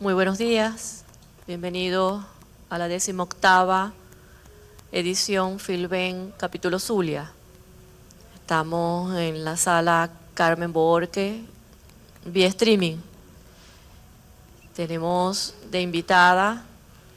Muy buenos días, bienvenido a la 18ª edición Filben Capítulo Zulia. Estamos en la sala Carmen Borque, vía streaming. Tenemos de invitada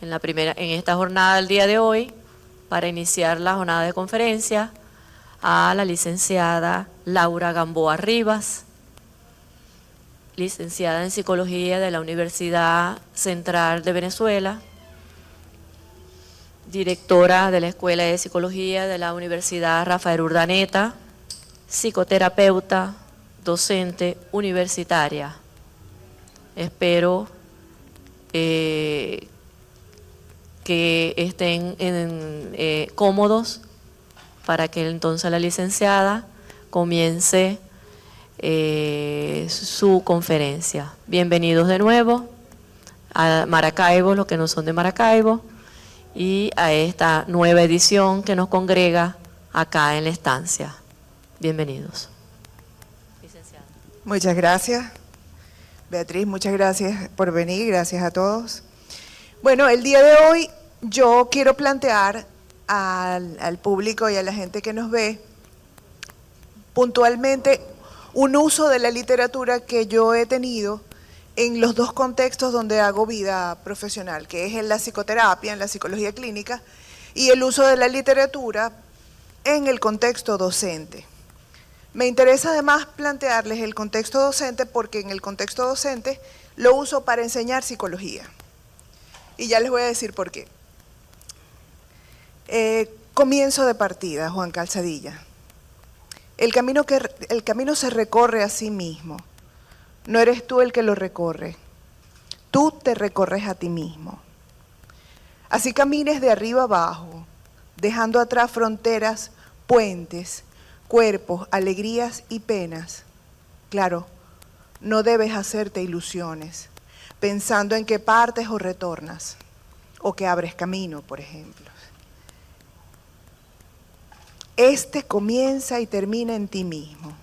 en esta jornada del día de hoy, para iniciar la jornada de conferencia, a la licenciada Laura Gamboa Rivas, licenciada en Psicología de la Universidad Central de Venezuela, directora de la Escuela de Psicología de la Universidad Rafael Urdaneta, psicoterapeuta, docente universitaria. Espero que estén cómodos para que entonces la licenciada comience su conferencia. Bienvenidos de nuevo a Maracaibo, los que no son de Maracaibo, y a esta nueva edición que nos congrega acá en la estancia. Bienvenidos. Licenciada. Muchas gracias, Beatriz, muchas gracias por venir, gracias a todos. Bueno, el día de hoy yo quiero plantear al público y a la gente que nos ve puntualmente un uso de la literatura que yo he tenido en los dos contextos donde hago vida profesional, que es en la psicoterapia, en la psicología clínica, y el uso de la literatura en el contexto docente. Me interesa además plantearles el contexto docente porque en el contexto docente lo uso para enseñar psicología. Y ya les voy a decir por qué. Comienzo de partida, Juan Calzadilla. El camino se recorre a sí mismo. No eres tú el que lo recorre. Tú te recorres a ti mismo. Así camines de arriba abajo, dejando atrás fronteras, puentes, cuerpos, alegrías y penas. Claro, no debes hacerte ilusiones, pensando en que partes o retornas, o que abres camino, por ejemplo. Este comienza y termina en ti mismo,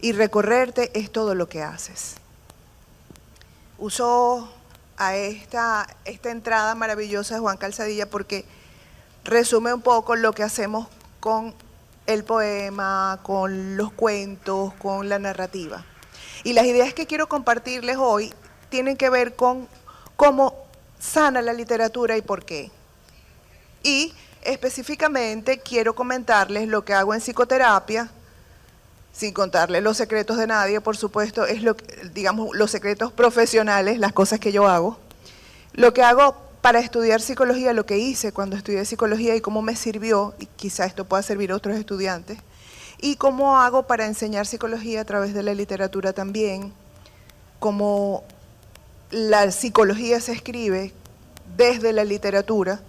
y recorrerte es todo lo que haces. Uso a esta entrada maravillosa de Juan Calzadilla porque resume un poco lo que hacemos con el poema, con los cuentos, con la narrativa. Y las ideas que quiero compartirles hoy tienen que ver con cómo sana la literatura y por qué. Y específicamente quiero comentarles lo que hago en psicoterapia, sin contarles los secretos de nadie, por supuesto, es digamos, los secretos profesionales, las cosas que yo hago. Lo que hago para estudiar psicología, lo que hice cuando estudié psicología y cómo me sirvió, y quizá esto pueda servir a otros estudiantes, y cómo hago para enseñar psicología a través de la literatura también, cómo la psicología se escribe desde la literatura,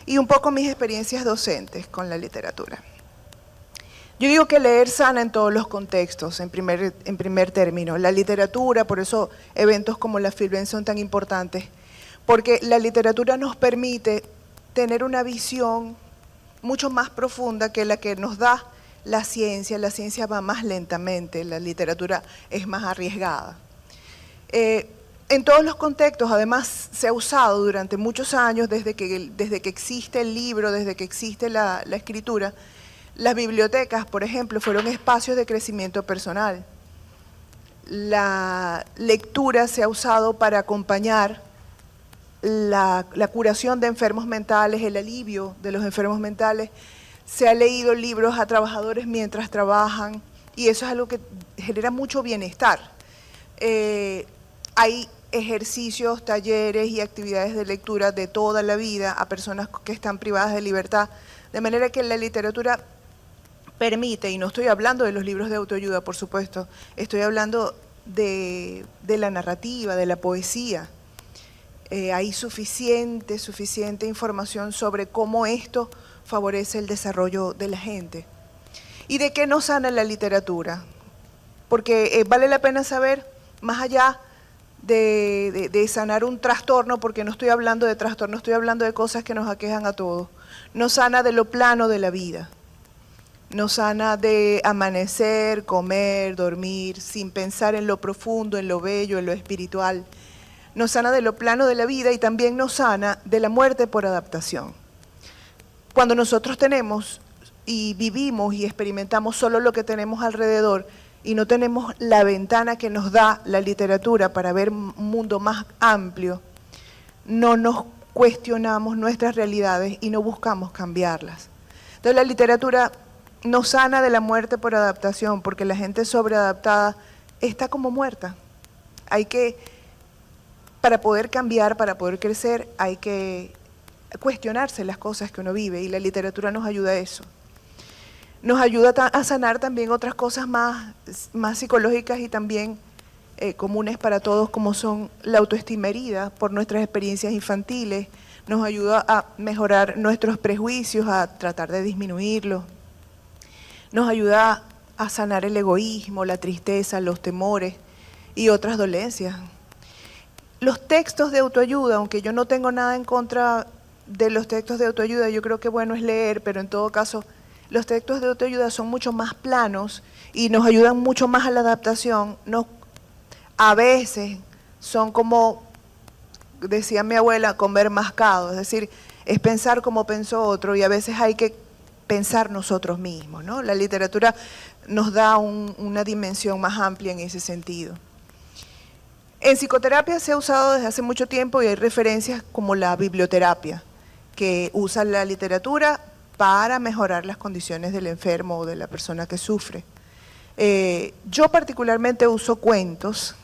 y un poco mis experiencias docentes con la literatura. Yo digo que leer sana en todos los contextos, en primer término. La literatura, por eso eventos como la Filben son tan importantes, porque la literatura nos permite tener una visión mucho más profunda que la que nos da la ciencia. La ciencia va más lentamente, la literatura es más arriesgada. En todos los contextos, además, se ha usado durante muchos años, desde que existe el libro, desde que existe la escritura. Las bibliotecas, por ejemplo, fueron espacios de crecimiento personal. La lectura se ha usado para acompañar la curación de enfermos mentales, el alivio de los enfermos mentales. Se ha leído libros a trabajadores mientras trabajan, y eso es algo que genera mucho bienestar. Hay ejercicios, talleres y actividades de lectura de toda la vida a personas que están privadas de libertad, de manera que la literatura permite, y no estoy hablando de los libros de autoayuda, por supuesto, estoy hablando de la narrativa, de la poesía. Hay suficiente información sobre cómo esto favorece el desarrollo de la gente. ¿Y de qué nos sana la literatura? Porque vale la pena saber, más allá de sanar un trastorno, porque no estoy hablando de trastorno, estoy hablando de cosas que nos aquejan a todos. Nos sana de lo plano de la vida. Nos sana de amanecer, comer, dormir, sin pensar en lo profundo, en lo bello, en lo espiritual. nos sana de lo plano de la vida y también nos sana de la muerte por adaptación. Cuando nosotros tenemos y vivimos y experimentamos solo lo que tenemos alrededor y no tenemos la ventana que nos da la literatura para ver un mundo más amplio, no nos cuestionamos nuestras realidades y no buscamos cambiarlas. Entonces la literatura nos sana de la muerte por adaptación, porque la gente sobreadaptada está como muerta. Para poder cambiar, para poder crecer, hay que cuestionarse las cosas que uno vive y la literatura nos ayuda a eso. Nos ayuda a sanar también otras cosas más psicológicas y también comunes para todos, como son la autoestima herida por nuestras experiencias infantiles. Nos ayuda a mejorar nuestros prejuicios, a tratar de disminuirlos. Nos ayuda a sanar el egoísmo, la tristeza, los temores y otras dolencias. Los textos de autoayuda, aunque yo no tengo nada en contra de los textos de autoayuda, yo creo que bueno es leer, pero en todo caso los textos de autoayuda son mucho más planos y nos ayudan mucho más a la adaptación. A veces son como, decía mi abuela, comer mascado, es decir, es pensar como pensó otro y a veces hay que pensar nosotros mismos, ¿no? La literatura nos da una dimensión más amplia en ese sentido. En psicoterapia se ha usado desde hace mucho tiempo y hay referencias como la biblioterapia, que usa la literatura para mejorar las condiciones del enfermo o de la persona que sufre. Yo particularmente uso cuentos.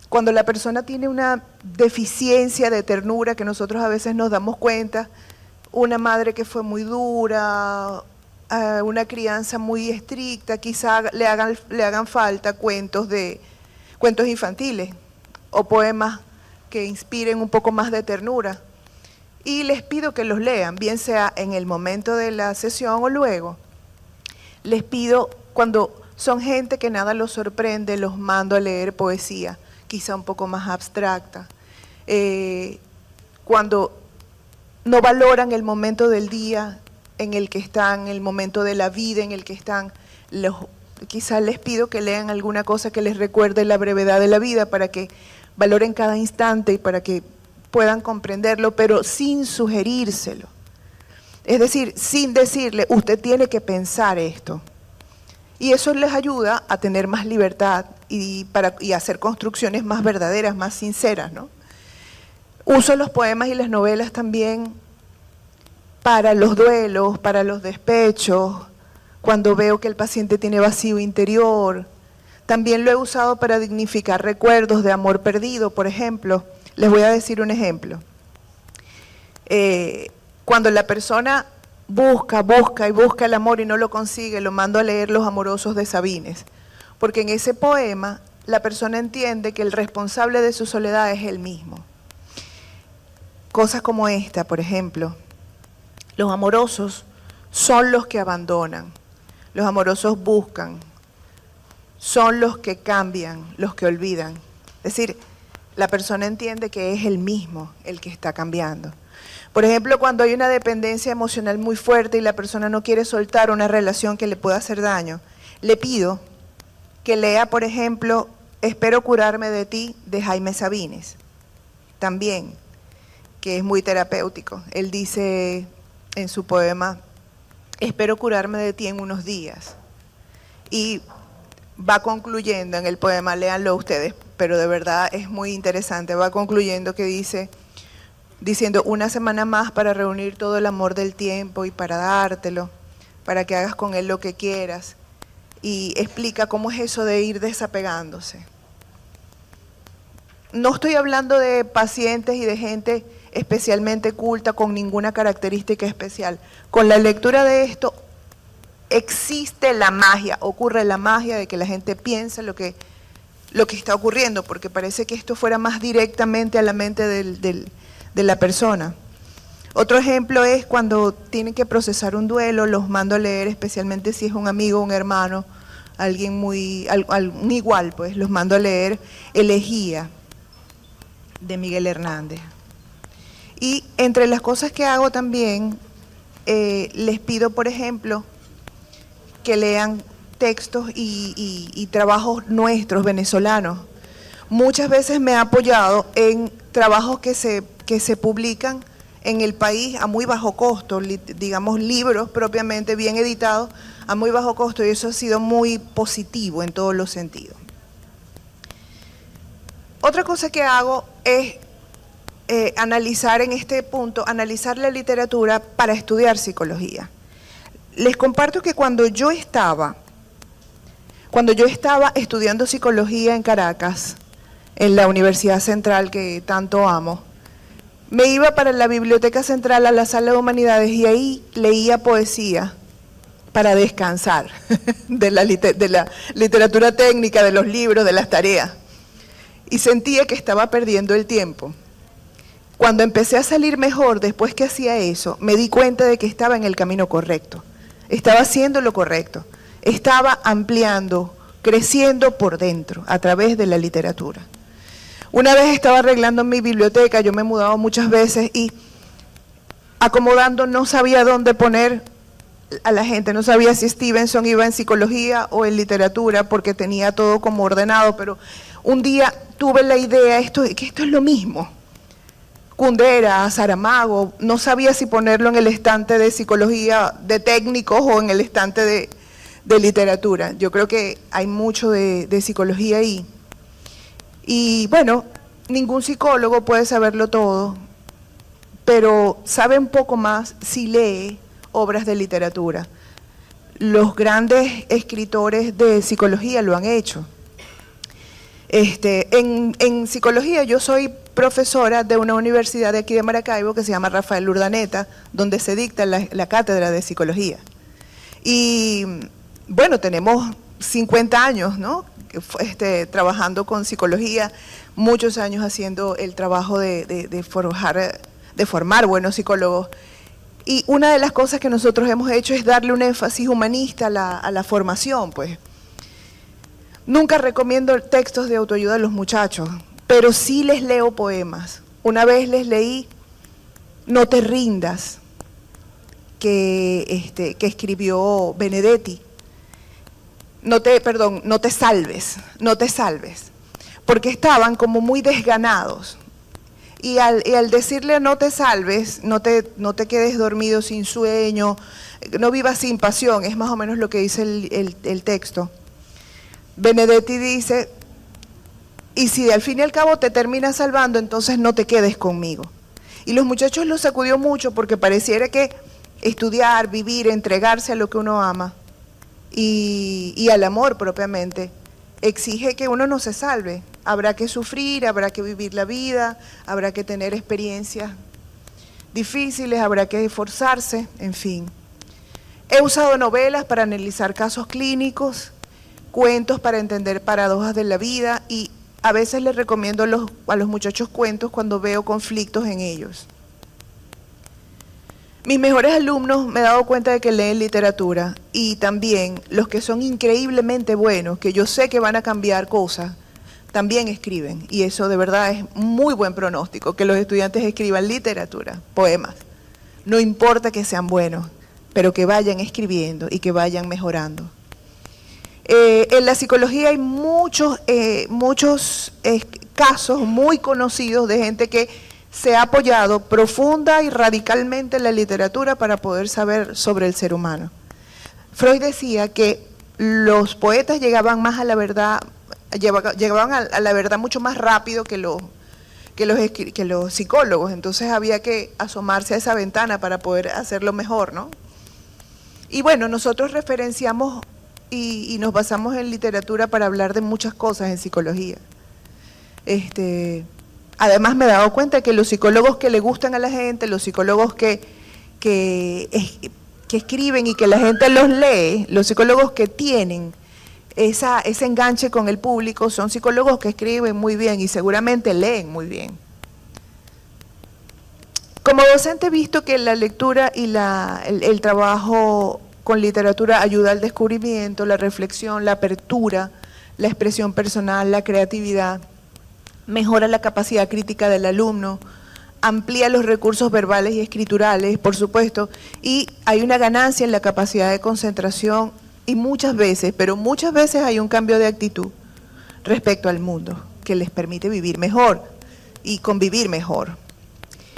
Cuando la persona tiene una deficiencia de ternura que nosotros a veces nos damos cuenta, una madre que fue muy dura, una crianza muy estricta, quizá le hagan falta cuentos infantiles o poemas que inspiren un poco más de ternura. Y les pido que los lean, bien sea en el momento de la sesión o luego. Les pido, cuando son gente que nada los sorprende, los mando a leer poesía, quizá un poco más abstracta. Cuando no valoran el momento del día en el que están, el momento de la vida en el que están, quizá les pido que lean alguna cosa que les recuerde la brevedad de la vida para que valoren cada instante y para que puedan comprenderlo, pero sin sugerírselo. Es decir, sin decirle, usted tiene que pensar esto. Y eso les ayuda a tener más libertad y hacer construcciones más verdaderas, más sinceras, ¿no? Uso los poemas y las novelas también para los duelos, para los despechos, cuando veo que el paciente tiene vacío interior. También lo he usado para dignificar recuerdos de amor perdido, por ejemplo. Les voy a decir un ejemplo. Cuando la persona busca el amor y no lo consigue, lo mando a leer Los Amorosos de Sabines, porque en ese poema la persona entiende que el responsable de su soledad es él mismo. Cosas como esta, por ejemplo, los amorosos son los que abandonan, los amorosos buscan, son los que cambian, los que olvidan. Es decir, la persona entiende que es él mismo el que está cambiando. Por ejemplo, cuando hay una dependencia emocional muy fuerte y la persona no quiere soltar una relación que le pueda hacer daño, le pido que lea, por ejemplo, Espero curarme de ti, de Jaime Sabines, también, que es muy terapéutico. Él dice en su poema, espero curarme de ti en unos días. Y va concluyendo en el poema, léanlo ustedes, pero de verdad es muy interesante, va concluyendo que diciendo una semana más para reunir todo el amor del tiempo y para dártelo, para que hagas con él lo que quieras, y explica cómo es eso de ir desapegándose. No estoy hablando de pacientes y de gente especialmente culta con ninguna característica especial. Con la lectura de esto existe la magia, ocurre la magia de que la gente piensa lo que está ocurriendo, porque parece que esto fuera más directamente a la mente de la persona. Otro ejemplo es cuando tienen que procesar un duelo, los mando a leer, especialmente si es un amigo, un hermano, alguien un igual, pues los mando a leer Elegía, de Miguel Hernández. Y entre las cosas que hago también, les pido, por ejemplo, que lean textos y trabajos nuestros, venezolanos, muchas veces me ha apoyado en trabajos que se publican en el país a muy bajo costo, digamos libros propiamente bien editados a muy bajo costo, y eso ha sido muy positivo en todos los sentidos. Otra cosa que hago es analizar en este punto, analizar la literatura para estudiar psicología. Les comparto que cuando yo estaba estudiando psicología en Caracas, en la Universidad Central que tanto amo, me iba para la Biblioteca Central a la Sala de Humanidades y ahí leía poesía para descansar de la literatura técnica, de los libros, de las tareas. Y sentía que estaba perdiendo el tiempo. Cuando empecé a salir mejor después que hacía eso, me di cuenta de que estaba en el camino correcto. Estaba haciendo lo correcto. Estaba ampliando, creciendo por dentro, a través de la literatura. Una vez estaba arreglando mi biblioteca, yo me he mudado muchas veces y acomodando no sabía dónde poner a la gente, no sabía si Stevenson iba en psicología o en literatura porque tenía todo como ordenado, pero un día tuve la idea que esto es lo mismo. Kundera, Saramago, no sabía si ponerlo en el estante de psicología de técnicos o en el estante de literatura. Yo creo que hay mucho de psicología ahí. Y bueno, ningún psicólogo puede saberlo todo, pero sabe un poco más si lee obras de literatura. Los grandes escritores de psicología lo han hecho. En psicología yo soy profesora de una universidad de aquí de Maracaibo que se llama Rafael Urdaneta, donde se dicta la cátedra de psicología. Y bueno, tenemos 50 años, ¿no? Trabajando con psicología, muchos años haciendo el trabajo de formar buenos psicólogos. Y una de las cosas que nosotros hemos hecho es darle un énfasis humanista a la formación, pues. Nunca recomiendo textos de autoayuda a los muchachos, pero sí les leo poemas. Una vez les leí No te rindas, que escribió Benedetti. No te salves, porque estaban como muy desganados. Y al decirle no te salves, no te quedes dormido sin sueño, no vivas sin pasión, es más o menos lo que dice el texto. Benedetti dice, y si al fin y al cabo te terminas salvando, entonces no te quedes conmigo. Y los muchachos los sacudió mucho porque pareciera que estudiar, vivir, entregarse a lo que uno ama y al amor propiamente, exige que uno no se salve. Habrá que sufrir, habrá que vivir la vida, habrá que tener experiencias difíciles, habrá que esforzarse, en fin. He usado novelas para analizar casos clínicos, cuentos para entender paradojas de la vida y a veces les recomiendo a los muchachos cuentos cuando veo conflictos en ellos. Mis mejores alumnos me he dado cuenta de que leen literatura y también los que son increíblemente buenos, que yo sé que van a cambiar cosas, también escriben. Y eso de verdad es muy buen pronóstico, que los estudiantes escriban literatura, poemas. No importa que sean buenos, pero que vayan escribiendo y que vayan mejorando. En la psicología hay muchos casos muy conocidos de gente que se ha apoyado profunda y radicalmente en la literatura para poder saber sobre el ser humano. Freud decía que los poetas llegaban más a la verdad, llegaban a la verdad mucho más rápido que los psicólogos, entonces había que asomarse a esa ventana para poder hacerlo mejor, ¿no? Y bueno, nosotros referenciamos y nos basamos en literatura para hablar de muchas cosas en psicología. Además me he dado cuenta que los psicólogos que le gustan a la gente, los psicólogos que escriben y que la gente los lee, los psicólogos que tienen ese enganche con el público, son psicólogos que escriben muy bien y seguramente leen muy bien. Como docente he visto que la lectura y el trabajo con literatura ayuda al descubrimiento, la reflexión, la apertura, la expresión personal, la creatividad, mejora la capacidad crítica del alumno, amplía los recursos verbales y escriturales, por supuesto, y hay una ganancia en la capacidad de concentración y muchas veces, pero muchas veces hay un cambio de actitud respecto al mundo. que les permite vivir mejor y convivir mejor.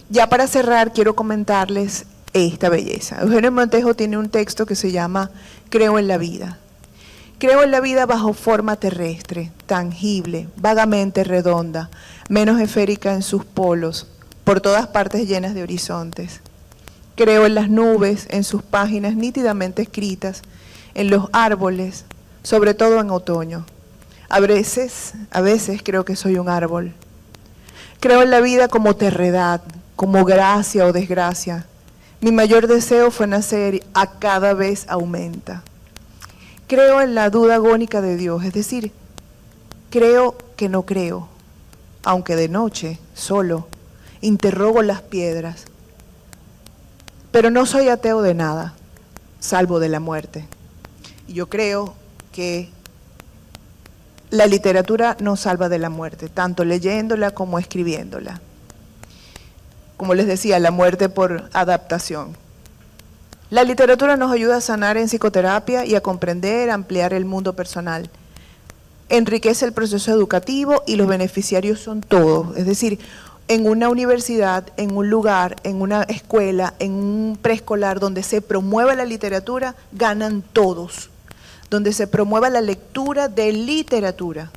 Ya para cerrar, quiero comentarles esta belleza. Eugenio Montejo tiene un texto que se llama Creo en la vida. Creo en la vida bajo forma terrestre, tangible, vagamente redonda, menos esférica en sus polos, por todas partes llenas de horizontes. Creo en las nubes, en sus páginas nítidamente escritas, en los árboles, sobre todo en otoño. A veces creo que soy un árbol. Creo en la vida como terredad, como gracia o desgracia. Mi mayor deseo fue nacer y a cada vez aumenta. Creo en la duda agónica de Dios, es decir, creo que no creo, aunque de noche, solo, interrogo las piedras. Pero no soy ateo de nada, salvo de la muerte. Y yo creo que la literatura nos salva de la muerte, tanto leyéndola como escribiéndola. Como les decía, la muerte por adaptación. La literatura nos ayuda a sanar en psicoterapia y a comprender, ampliar el mundo personal. Enriquece el proceso educativo y los beneficiarios son todos. Es decir, en una universidad, en un lugar, en una escuela, en un preescolar donde se promueva la literatura, ganan todos. Donde se promueva la lectura de literatura.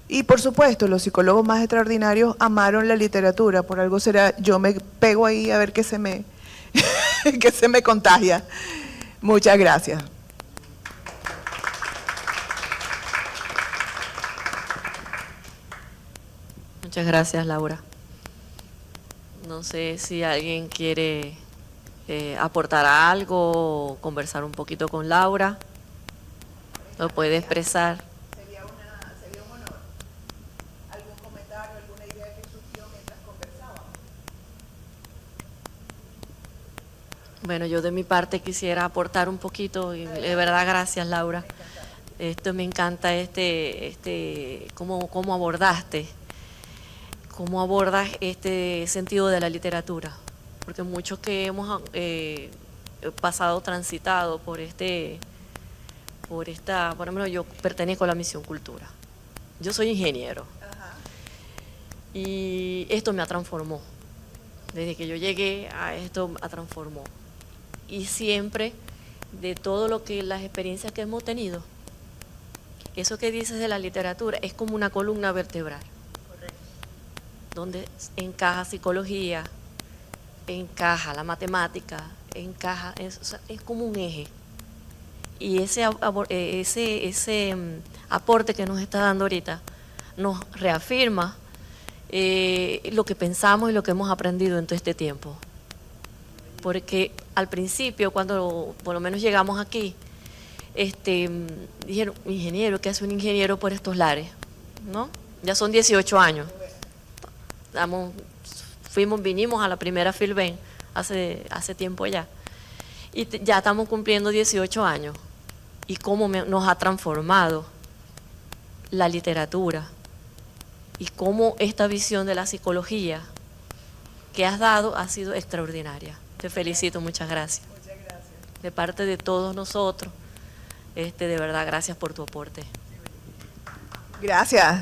Y por supuesto, los psicólogos más extraordinarios amaron la literatura, por algo será, yo me pego ahí a ver qué se me, que se me contagia. Muchas gracias. Muchas gracias, Laura. No sé si alguien quiere aportar algo o conversar un poquito con Laura. Lo puede expresar. Sería un honor. ¿Algún comentario, alguna idea que surgió mientras conversábamos? Bueno, yo de mi parte quisiera aportar un poquito, y de verdad gracias, Laura. Esto me encanta, cómo abordaste. ¿Cómo abordas este sentido de la literatura? Porque muchos que hemos pasado, transitado por por ejemplo, yo pertenezco a la Misión Cultura. Yo soy ingeniero. Ajá. Y esto me transformó. Desde que yo llegué a esto me transformó. Y siempre, de todo las experiencias que hemos tenido, eso que dices de la literatura es como una columna vertebral. Donde encaja psicología, encaja la matemática, encaja, es como un eje. Y ese aporte que nos está dando ahorita nos reafirma lo que pensamos y lo que hemos aprendido en todo este tiempo. Porque al principio, cuando por lo menos llegamos aquí, dijeron, ingeniero, ¿qué hace un ingeniero por estos lares? ¿No? Ya son 18 años. Vinimos a la primera Filben hace tiempo ya. Y ya estamos cumpliendo 18 años. Y cómo nos ha transformado la literatura. Y cómo esta visión de la psicología que has dado ha sido extraordinaria. Te felicito, muchas gracias. Muchas gracias. De parte de todos nosotros, de verdad, gracias por tu aporte. Gracias.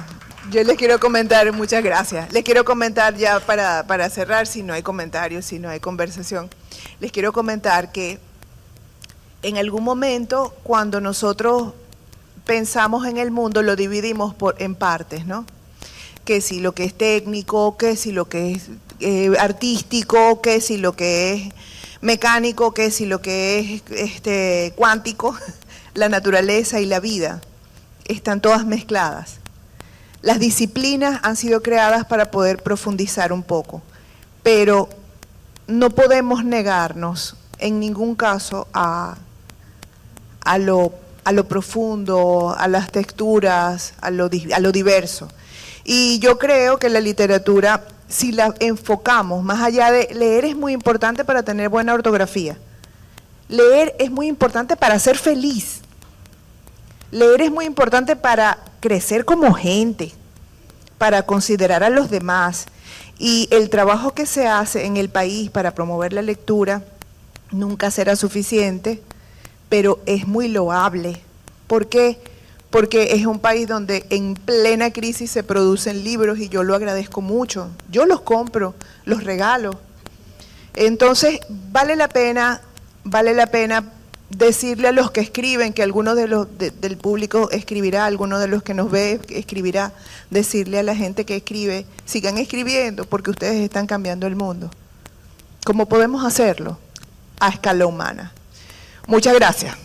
Yo les quiero comentar, muchas gracias. Les quiero comentar ya para cerrar, si no hay comentarios, si no hay conversación. Les quiero comentar que en algún momento, cuando nosotros pensamos en el mundo, lo dividimos en partes, ¿no? Que si lo que es técnico, que si lo que es artístico, que si lo que es mecánico, que si lo que es cuántico, la naturaleza y la vida, están todas mezcladas. Las disciplinas han sido creadas para poder profundizar un poco, pero no podemos negarnos en ningún caso a lo profundo, a las texturas, a lo diverso. Y yo creo que la literatura, si la enfocamos, más allá de leer es muy importante para tener buena ortografía. Leer es muy importante para ser feliz. Leer es muy importante para crecer como gente, para considerar a los demás. Y el trabajo que se hace en el país para promover la lectura nunca será suficiente, pero es muy loable. ¿Por qué? porque es un país donde en plena crisis se producen libros y yo lo agradezco mucho. Yo los compro, los regalo. Entonces, vale la pena decirle a los que escriben, que algunos del público escribirá, alguno de los que nos ve escribirá, decirle a la gente que escribe, sigan escribiendo porque ustedes están cambiando el mundo. ¿Cómo podemos hacerlo? A escala humana. Muchas gracias.